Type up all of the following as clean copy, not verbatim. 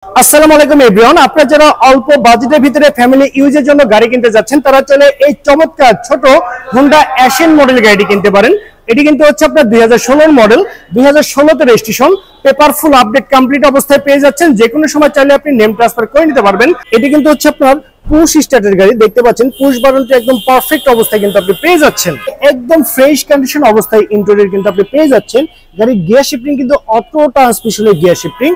আসসালামু আলাইকুম এভরিওয়ান, আপনারা যারা অল্প বাজেটের ভিতরে ফ্যামিলি ইউজের জন্য গাড়ি কিনতে যাচ্ছেন তারা চলে এই চমৎকার ছোট হোন্ডা অ্যাশেন মডেল গাড়িটি কিনতে পারেন। এটি কিন্তু হচ্ছে আপনার 2016 মডেল, 2016 তে registration, paper full update complete অবস্থায় পেয়ে যাচ্ছেন। যে কোনো সময় চাইলে আপনি নেম ট্রান্সফার করে নিতে পারবেন। এটি কিন্তু হচ্ছে আপনার পুশ স্টার্টের গাড়ি, দেখতে পাচ্ছেন পুশ বাটনটি একদম পারফেক্ট অবস্থায় কিন্তু আপনি পেয়ে যাচ্ছেন। একদম ফ্রেশ কন্ডিশন অবস্থায় ইন্টেরিয়র কিন্তু আপনি পেয়ে যাচ্ছেন। গাড়ির গিয়ার শিফটিং কিন্তু অটো ট্রান্সমিশনের গিয়ার শিফটিং,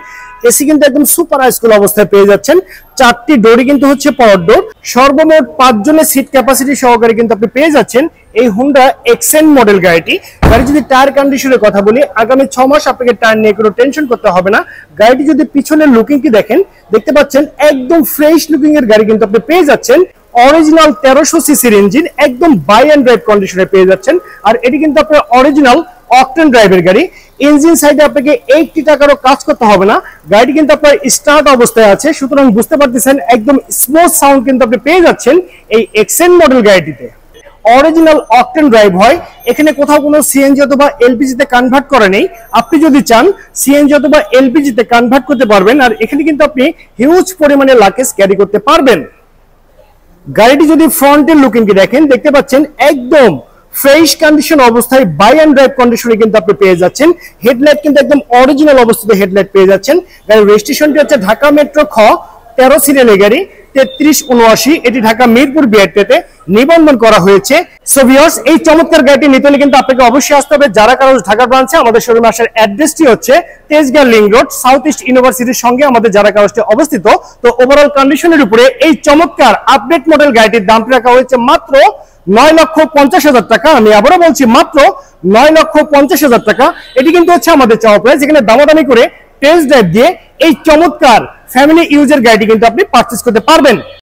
এসি কিন্তু একদম সুপার হাইস্কুল অবস্থায় পেয়ে যাচ্ছেন। চারটি ডোরই কিন্তু হচ্ছে পাওয়ার ডোর, সর্বমোট 5 জনের সিট ক্যাপাসিটি সহকারে কিন্তু আপনি পেয়ে যাচ্ছেন এই হোন্ডা এক্সেন মডেল গাড়িটি। গাড়ি যদি টায়ার কন্ডিশনের কথা বলি, আগামী 6 মাস আপনাকে টায়ার নিয়ে কোনো টেনশন করতে হবে না। গাড়িটি যদি পিছনের লুকিং কি দেখেন, দেখতে পাচ্ছেন একদম ফ্রেশ লুকিং এর গাড়ি কিন্তু আপনি পেয়ে যাচ্ছেন। অরিজিনাল 1300 সিসির ইঞ্জিন, একদম বাই অ্যান্ড ড্রাইভ কন্ডিশনে পেয়ে যাচ্ছেন। আর এটি কিন্তু আপনার অরিজিনাল অকটেন ড্রাইভের গাড়ি। ইঞ্জিন সাইডে আপনাকে 80 টাকারও কাজ করতে হবে না, গাড়িটি কিন্তু আপনার স্টার্ট অবস্থায় আছে। সুতরাং বুঝতে পারতেছেন একদম স্মুথ সাউন্ড কিন্তু আপনি পেয়ে যাচ্ছেন এই এক্সেন মডেল গাড়িটিতে। অরিজিনাল অকটেন ড্রাইভ হয়, এখানে কোথাও কোনো সিএনজি অথবা এলপিজি তে কনভার্ট করা নেই। আপনি যদি চান সিএনজি অথবা এলপিজি তে কনভার্ট করতে পারবেন। আর এখানে কিন্তু আপনি হিউজ পরিমাণে লাগেজ ক্যারি করতে পারবেন। গাড়িটি যদি ফ্রন্টের লুকিং কি দেখেন, দেখতে পাচ্ছেন একদম ফ্রেশ কন্ডিশন অবস্থায় বাই অ্যান্ড ড্রাইভ কন্ডিশনে কিন্তু আপনি পেয়ে যাচ্ছেন। হেডলাইট কিন্তু একদম অরিজিনাল অবস্থাতে হেডলাইট পেয়ে যাচ্ছেন। গাড়ির রেজিস্ট্রেশনটি হচ্ছে ঢাকা মেট্রো খ 13 সিরিয়ালের গাড়ি 3379, এটি ঢাকা মিরপুর বিআরটিতে নিবন্ধন করা হয়েছে। সো ভিউয়ার্স, এই চমৎকার গাড়িটি নিতে হলে কিন্তু আপনাকে অবশ্যই আসতে হবে যারা কারো ঢাকা ব্রাঞ্চে। আমাদের শোরুমে আসার অ্যাড্রেসটি হচ্ছে Tejgaon link road, south east ইউনিভার্সিটির সঙ্গে আমাদের যারা কারোটি অবস্থিত। তো ওভারঅল কন্ডিশনের উপরে এই চমৎকার আপডেট মডেল গাড়িটির দামটি রাখা হয়েছে মাত্র 9,50,000 টাকা। আমি আবারও বলছি মাত্র 9,50,000 টাকা। এটি কিন্তু হচ্ছে আমাদের চাওয়া প্রাইস, যেখানে দামাদামি করে টেস্ট ড্রাইভ দিয়ে এই চমৎকার ফ্যামিলি ইউজের গাড়িটি কিন্তু আপনি পারচেজ করতে পারবেন।